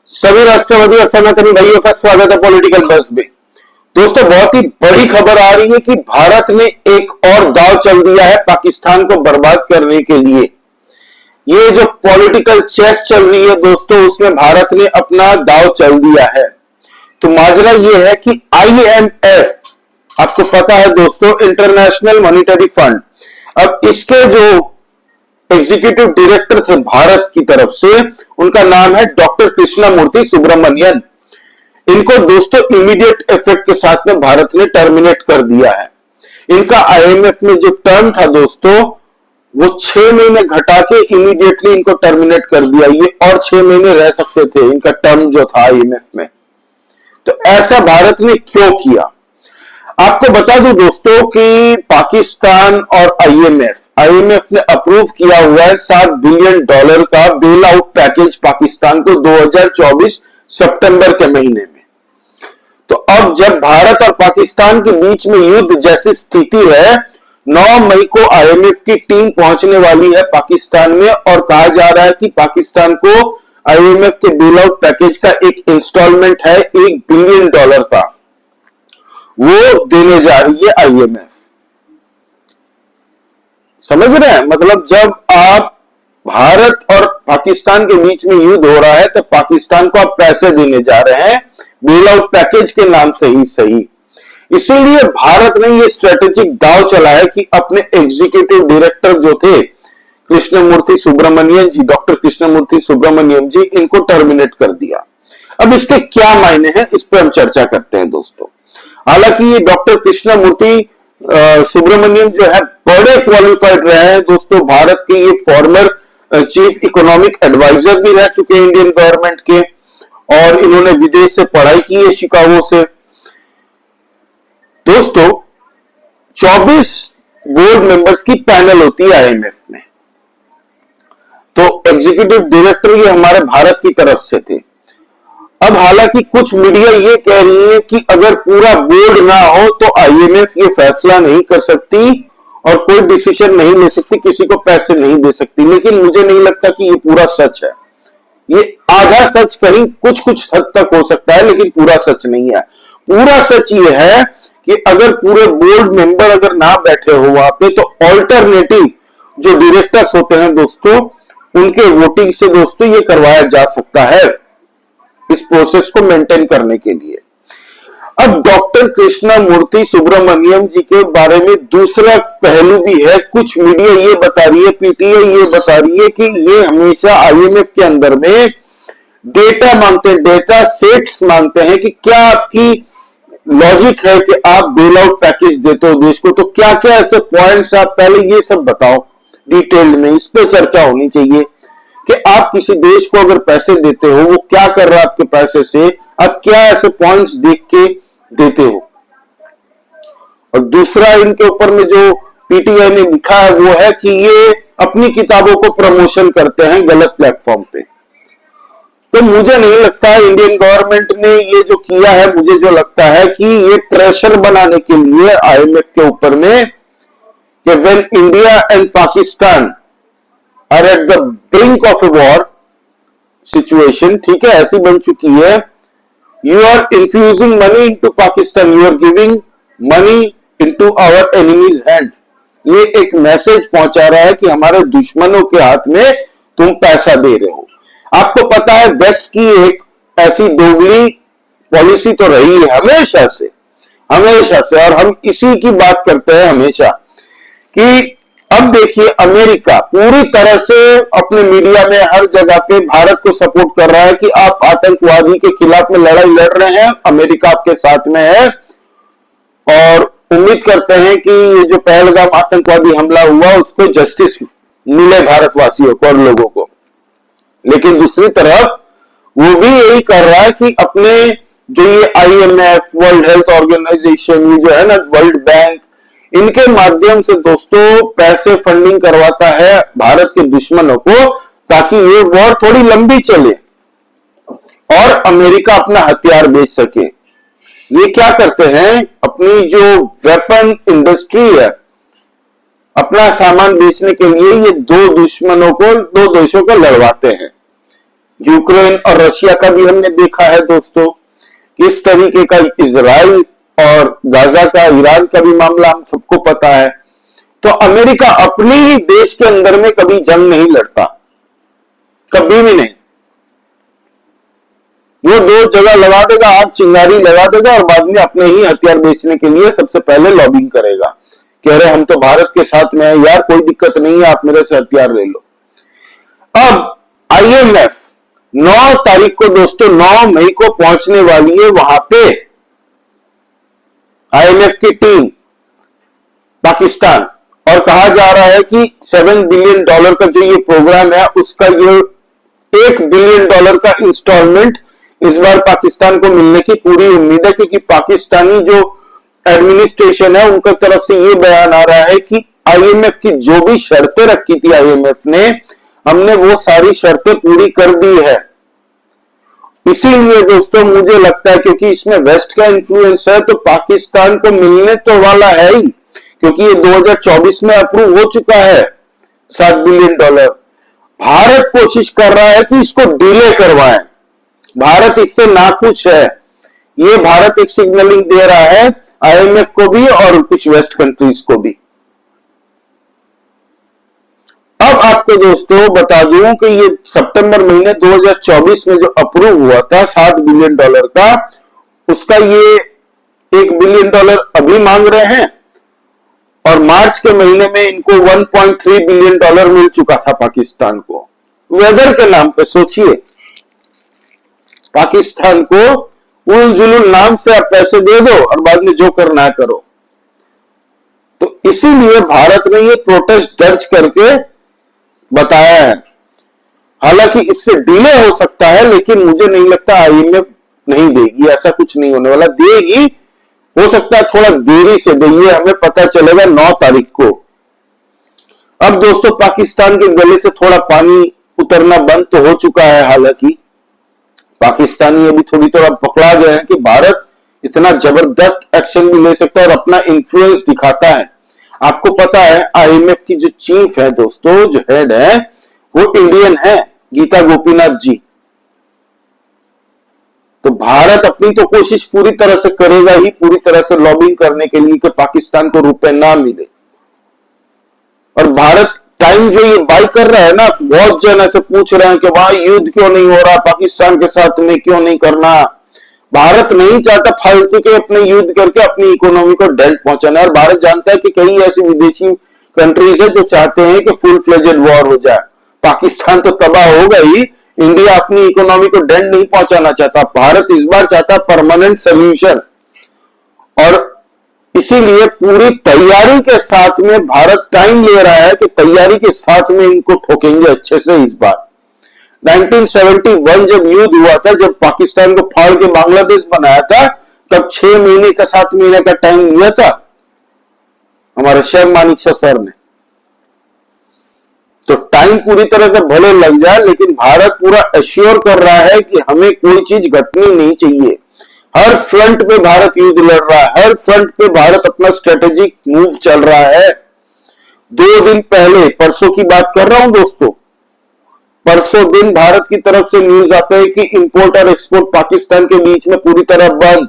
सभी राष्ट्रवादी और सनातनी भाइयों का स्वागत है पॉलिटिकल बस में। दोस्तों, बहुत ही बड़ी खबर आ रही है कि भारत ने एक और दांव चल दिया है पाकिस्तान को बर्बाद करने के लिए। ये जो पॉलिटिकल चेस चल रही है दोस्तों, उसमें भारत ने अपना दांव चल दिया है। तो माजरा ये है कि IMF, आपको पता है दोस्तों, इंटरनेशनल मॉनिटरी फंड, अब इसके जो एग्जीक्यूटिव डायरेक्टर थे भारत की तरफ से, उनका नाम है डॉक्टर कृष्णमूर्ति सुब्रमण्यन। इनको दोस्तों इमीडिएट इफेक्ट के साथ में भारत ने टर्मिनेट कर दिया है। इनका IMF में जो टर्म था दोस्तों, वो 6 महीने घटा के इमीडिएटली इनको टर्मिनेट कर दिया। ये और 6 महीने रह सकते थे, इनका टर्म जो था IMF में। तो ऐसा भारत ने क्यों किया? आपको बता दूं दोस्तों कि पाकिस्तान और IMF ने अप्रूव किया हुआ है $7 बिलियन का बेल आउट पैकेज पाकिस्तान को 2024 सितंबर के महीने में। तो अब जब भारत और पाकिस्तान के बीच में युद्ध जैसी स्थिति है, 9 मई को IMF की टीम पहुंचने वाली है पाकिस्तान में, और कहा जा रहा है कि पाकिस्तान को IMF के बेल आउट पैकेज का एक इंस्टॉलमेंट है $1 बिलियन का, वो देने जा रही है IMF। समझ रहे हैं? मतलब जब आप भारत और पाकिस्तान के बीच में युद्ध हो रहा है, तो पाकिस्तान को आप पैसे देने जा रहे हैं बेल आउट पैकेज के नाम से ही सही। इसीलिए भारत ने ये स्ट्रेटेजिक दांव चला है कि अपने एग्जीक्यूटिव डायरेक्टर जो थे कृष्णमूर्ति सुब्रमण्यन जी, डॉक्टर कृष्णमूर्ति सुब्रमण्यम जी, इनको टर्मिनेट कर दिया। अब इसके क्या मायने हैं, इस पर हम चर्चा करते हैं दोस्तों। हालांकि ये डॉक्टर कृष्णमूर्ति सुब्रमण्यम जो है बड़े क्वालिफाइड रहे हैं दोस्तों। भारत के ये फॉर्मर चीफ इकोनॉमिक एडवाइजर भी रह चुके हैं इंडियन गवर्नमेंट के, और इन्होंने विदेश से पढ़ाई की है, शिकागो से। दोस्तों, 24 बोर्ड मेंबर्स की पैनल होती है IMF में। तो एग्जीक्यूटिव डायरेक्टर ये हमारे भारत की तरफ से थे। अब हालांकि कुछ मीडिया ये कह रही है कि अगर पूरा बोर्ड ना हो तो IMF ये फैसला नहीं कर सकती और कोई डिसीजन नहीं ले सकती, किसी को पैसे नहीं दे सकती। लेकिन मुझे नहीं लगता कि ये पूरा सच है। ये आधा सच कहीं कुछ कुछ हद तक हो सकता है, लेकिन पूरा सच नहीं है। पूरा सच ये है कि अगर पूरे बोर्ड मेंबर अगर ना बैठे हो वहां पे, तो ऑल्टरनेटिव जो डायरेक्टर्स होते हैं दोस्तों, उनके वोटिंग से दोस्तों ये करवाया जा सकता है, इस प्रोसेस को मेंटेन करने के लिए। अब डॉक्टर कृष्णमूर्ति सुब्रमण्यम जी के बारे में दूसरा पहलू भी है। कुछ मीडिया ये बता रही है, PTI ये बता रही है कि ये हमेशा IMF के अंदर में डेटा मांगते हैं, डेटा सेट्स मांगते हैं कि क्या आपकी लॉजिक है कि आप बेल आउट पैकेज देते हो देश को, तो क्या क्या ऐसे पॉइंट्स आप पहले ये सब बताओ डिटेल में। इस पे चर्चा होनी चाहिए कि आप किसी देश को अगर पैसे देते हो, वो क्या कर रहा है आपके पैसे से, आप क्या ऐसे पॉइंट्स देख के देते हो। और दूसरा इनके ऊपर में जो PTI ने लिखा है वो है कि ये अपनी किताबों को प्रमोशन करते हैं गलत प्लेटफॉर्म पे। तो मुझे नहीं लगता है इंडियन गवर्नमेंट ने ये जो किया है, मुझे जो लगता है कि ये प्रेशर बनाने के लिए IMF के ऊपर में कि when India and Pakistan are at the brink of a war situation, ठीक है, ऐसी बन चुकी है। You are infusing money into Pakistan, you are giving money into our enemy's hand। ये एक मैसेज पहुंचा रहा है कि हमारे दुश्मनों के हाथ में तुम पैसा दे रहे हो। आपको पता है वेस्ट की एक ऐसी दोगली पॉलिसी तो रही है हमेशा से, और हम इसी की बात करते हैं हमेशा कि अब देखिए अमेरिका पूरी तरह से अपने मीडिया में हर जगह पे भारत को सपोर्ट कर रहा है कि आप आतंकवादी के खिलाफ में लड़ाई लड़ रहे हैं, अमेरिका आपके साथ में है, और उम्मीद करते हैं कि ये जो पहलगाम आतंकवादी हमला हुआ उसको जस्टिस मिले भारतवासियों को और लोगों को। लेकिन दूसरी तरफ वो भी यही कर रहा है कि अपने जो ये IMF, वर्ल्ड हेल्थ ऑर्गेनाइजेशन, ये जो है ना वर्ल्ड बैंक, इनके माध्यम से दोस्तों पैसे फंडिंग करवाता है भारत के दुश्मनों को, ताकि ये वॉर थोड़ी लंबी चले और अमेरिका अपना हथियार बेच सके। ये क्या करते हैं, अपनी जो वेपन इंडस्ट्री है, अपना सामान बेचने के लिए ये दो देशों को लड़वाते हैं। यूक्रेन और रशिया का भी हमने देखा है दोस्तों, किस तरीके का इजराइल और गाजा का, ईरान का भी मामला हम सबको पता है। तो अमेरिका अपने ही देश के अंदर में कभी जंग नहीं लड़ता, कभी भी नहीं। वो दो जगह लगा देगा, आग चिंगारी लगा देगा और बाद में अपने ही हथियार बेचने के लिए सबसे पहले लॉबिंग करेगा, कह रहे हम तो भारत के साथ में है यार, कोई दिक्कत नहीं है, आप मेरे से हथियार ले लो। अब IMF 9 तारीख को दोस्तों, 9 मई को पहुंचने वाली है वहां पे IMF की टीम पाकिस्तान, और कहा जा रहा है कि $7 बिलियन का जो ये प्रोग्राम है उसका ये $1 बिलियन का इंस्टॉलमेंट इस बार पाकिस्तान को मिलने की पूरी उम्मीद है, क्योंकि पाकिस्तानी जो एडमिनिस्ट्रेशन है उनकी तरफ से ये बयान आ रहा है कि IMF की जो भी शर्तें रखी थी IMF ने, हमने वो सारी शर्तें पूरी कर दी है। इसीलिए दोस्तों मुझे लगता है क्योंकि इसमें वेस्ट का इन्फ्लुएंस है तो पाकिस्तान को मिलने तो वाला है ही, क्योंकि ये 2024 में अप्रूव हो चुका है $7 बिलियन। भारत कोशिश कर रहा है कि इसको डिले करवाए, भारत इससे नाखुश है। ये भारत एक सिग्नलिंग दे रहा है IMF को भी और कुछ वेस्ट कंट्रीज को भी। अब आपको दोस्तों बता दूं कि ये सितंबर महीने 2024 में जो अप्रूव हुआ था $7 बिलियन का, उसका ये $1 बिलियन अभी मांग रहे हैं, और मार्च के महीने में इनको $1.3 बिलियन मिल चुका था पाकिस्तान को। वेदर के नाम पे सोचिए, पाकिस्तान को उल जुलूल नाम से आप पैसे दे दो और बाद में जो करना है करो। तो इसीलिए भारत ने ये प्रोटेस्ट दर्ज करके बताया है। हालांकि इससे डिले हो सकता है, लेकिन मुझे नहीं लगता IMF नहीं देगी, ऐसा कुछ नहीं होने वाला। देगी, हो सकता है थोड़ा देरी से दे, ये हमें पता चलेगा 9 तारीख को। अब दोस्तों पाकिस्तान के गले से थोड़ा पानी उतरना बंद तो हो चुका है, हालांकि पाकिस्तानी अभी थोड़ी थोड़ा पकड़ा गए हैं कि भारत इतना जबरदस्त एक्शन भी ले सकता है और अपना इन्फ्लुएंस दिखाता है। आपको पता है IMF की जो चीफ है दोस्तों, जो हेड है वो इंडियन है, गीता गोपीनाथ जी। तो भारत अपनी तो कोशिश पूरी तरह से करेगा ही, पूरी तरह से लॉबिंग करने के लिए कि पाकिस्तान को रुपए ना मिले। और भारत टाइम जो ये बाई कर रहा है ना, बहुत जन ऐसे पूछ रहे हैं कि वहां युद्ध क्यों नहीं हो रहा, पाकिस्तान के साथ में क्यों नहीं करना। भारत नहीं चाहता फालतू के अपने युद्ध करके अपनी इकोनॉमी को डेंट पहुंचाना, और भारत जानता है कि कई ऐसी विदेशी कंट्रीज है जो चाहते हैं कि फुल फ्लेजेड वॉर हो जाए। पाकिस्तान तो तबाह हो गई, इंडिया अपनी इकोनॉमी को डेंट नहीं पहुंचाना चाहता। भारत इस बार चाहता परमानेंट सोल्यूशन, और इसीलिए पूरी तैयारी के साथ में भारत टाइम ले रहा है कि तैयारी के साथ में इनको ठोकेंगे अच्छे से इस बार। 1971 जब युद्ध हुआ था, जब पाकिस्तान को फाड़ के बांग्लादेश बनाया था, तब 6 महीने का 7 महीने का टाइम लिया था हमारे शेर मानिकशा सर ने। तो टाइम पूरी तरह से भले लग जाए, लेकिन भारत पूरा एश्योर कर रहा है कि हमें कोई चीज घटनी नहीं चाहिए। हर फ्रंट पे भारत युद्ध लड़ रहा है, हर फ्रंट पे भारत अपना स्ट्रेटेजिक मूव चल रहा है। 2 दिन पहले, परसों की बात कर रहा हूं दोस्तों, परसों दिन भारत की तरफ से न्यूज आता है कि इंपोर्ट और एक्सपोर्ट पाकिस्तान के बीच में पूरी तरह बंद।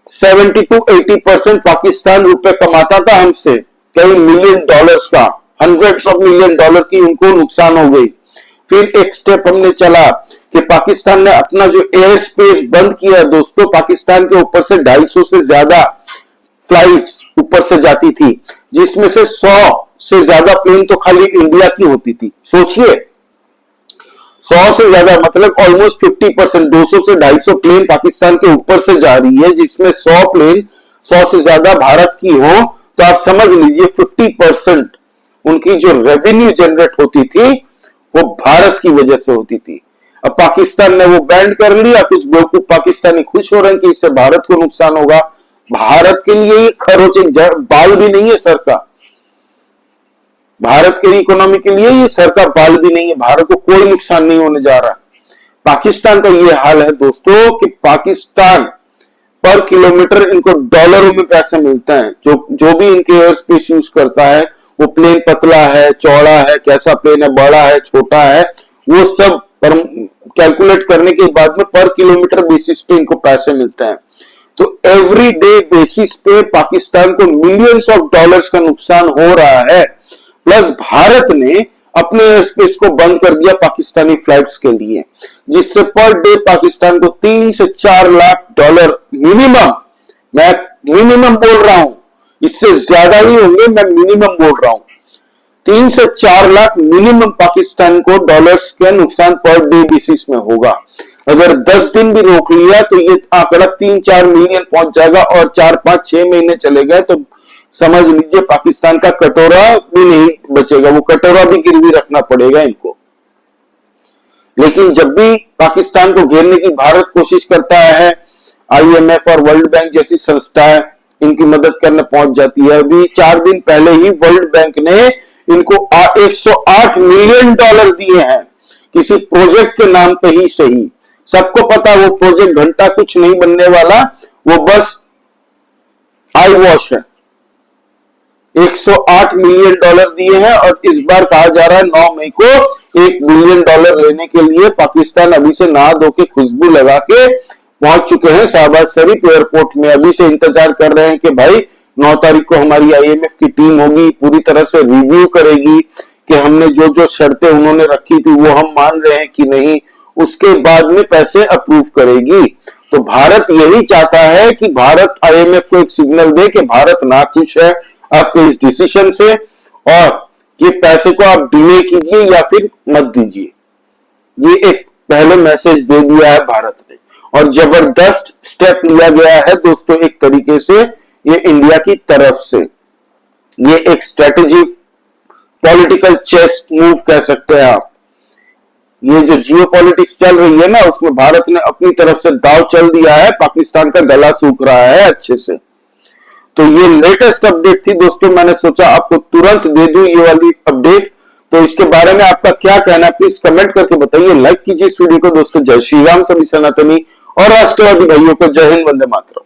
70 to 80% पाकिस्तान रुपए कमाता था हमसे, कई $मिलियन का, $100 of million की उनको नुकसान हो गई। फिर एक स्टेप हमने चला कि पाकिस्तान ने अपना जो एयर स्पेस बंद किया दोस्तों, पाकिस्तान के ऊपर से 250 से ज्यादा फ्लाइट्स ऊपर से जाती थी, जिसमें से 100 से ज्यादा प्लेन तो खाली इंडिया की होती थी। सोचिए, 100 से ज्यादा मतलब ऑलमोस्ट 50%, 200 से 250 प्लेन पाकिस्तान के ऊपर से जा रही है, जिसमें 100 प्लेन 100 से ज्यादा भारत की हो, तो आप समझ लीजिए 50% उनकी जो रेवेन्यू जनरेट होती थी वो भारत की वजह से होती थी। अब पाकिस्तान ने वो बैंड कर लिया, कुछ बेवकूफ पाकिस्तानी खुश हो रहे हैं कि इससे भारत को नुकसान होगा। भारत के लिए ये खरोच बाल भी नहीं है सर का, भारत के इकोनॉमी के लिए ये सर का बाल भी नहीं है, भारत को कोई नुकसान नहीं होने जा रहा। पाकिस्तान का ये हाल है दोस्तों कि पाकिस्तान पर किलोमीटर इनको डॉलरों में पैसे मिलते हैं। जो भी इनके एयर स्पेस यूज करता है, वो प्लेन पतला है, चौड़ा है, कैसा प्लेन है, बड़ा है, छोटा है, वो सब कैलकुलेट करने के बाद में पर किलोमीटर बेसिस पे इनको पैसे मिलते हैं। तो एवरी डे बेसिस पे पाकिस्तान को मिलियंस ऑफ डॉलर्स का नुकसान हो रहा है। प्लस भारत ने अपने एयर स्पेस को बंद कर दिया पाकिस्तानी फ्लाइट्स के लिए, जिससे पर डे पाकिस्तान को 3 से 4 लाख डॉलर मिनिमम, मैं मिनिमम बोल रहा हूं, इससे ज्यादा ही होंगे, मैं मिनिमम बोल रहा हूं, 3 से 4 लाख मिनिमम पाकिस्तान को डॉलर्स के नुकसान पर डे बेसिस में होगा। अगर 10 दिन भी रोक लिया तो ये आंकड़ा 3-4 मिलियन पहुंच जाएगा, और 4-5-6 महीने चले गए तो समझ लीजिए पाकिस्तान का कटोरा भी नहीं बचेगा, वो कटोरा भी गिरवी रखना पड़ेगा इनको। लेकिन जब भी पाकिस्तान को घेरने की भारत कोशिश करता है, IMF और वर्ल्ड बैंक जैसी संस्थाएं इनकी मदद करने पहुंच जाती है। अभी 4 दिन पहले ही वर्ल्ड बैंक ने इनको 108 मिलियन डॉलर दिए हैं, किसी प्रोजेक्ट के नाम पे ही सही। सबको पता वो प्रोजेक्ट घंटा कुछ नहीं बनने वाला, वो बस आई वॉश है। 108 मिलियन डॉलर दिए हैं, और इस बार कहा जा रहा है 9 मई को 1 बिलियन डॉलर लेने के लिए पाकिस्तान अभी से नहा धो के खुशबू लगा के पहुंच चुके हैं शहबाज शरीफ एयरपोर्ट में। अभी से इंतजार कर रहे हैं कि भाई 9 तारीख को हमारी IMF की टीम होगी, पूरी तरह से रिव्यू करेगी कि हमने जो जो शर्तें उन्होंने रखी थी वो हम मान रहे हैं कि नहीं, उसके बाद में पैसे अप्रूव करेगी। तो भारत यही चाहता है कि भारत IMF को एक सिग्नल दे कि भारत नाखुश है आपके इस डिसीजन से, और ये पैसे को आप डिले कीजिए या फिर मत दीजिए। ये एक पहले मैसेज दे दिया है भारत ने, और जबरदस्त स्टेप लिया गया है दोस्तों एक तरीके से ये इंडिया की तरफ से। ये एक स्ट्रेटेजी पॉलिटिकल चेस मूव कह सकते हैं आप। ये जो जियो पॉलिटिक्स चल रही है ना, उसमें भारत ने अपनी तरफ से दांव चल दिया है, पाकिस्तान का गला सूख रहा है अच्छे से। तो ये लेटेस्ट अपडेट थी दोस्तों, मैंने सोचा आपको तुरंत दे दूं ये वाली अपडेट। तो इसके बारे में आपका क्या कहना है प्लीज कमेंट करके बताइए, लाइक कीजिए इस वीडियो को दोस्तों। जय श्री राम सभी सनातनी और राष्ट्रवादी भाइयों को जय हिंद, वंदे मातरम।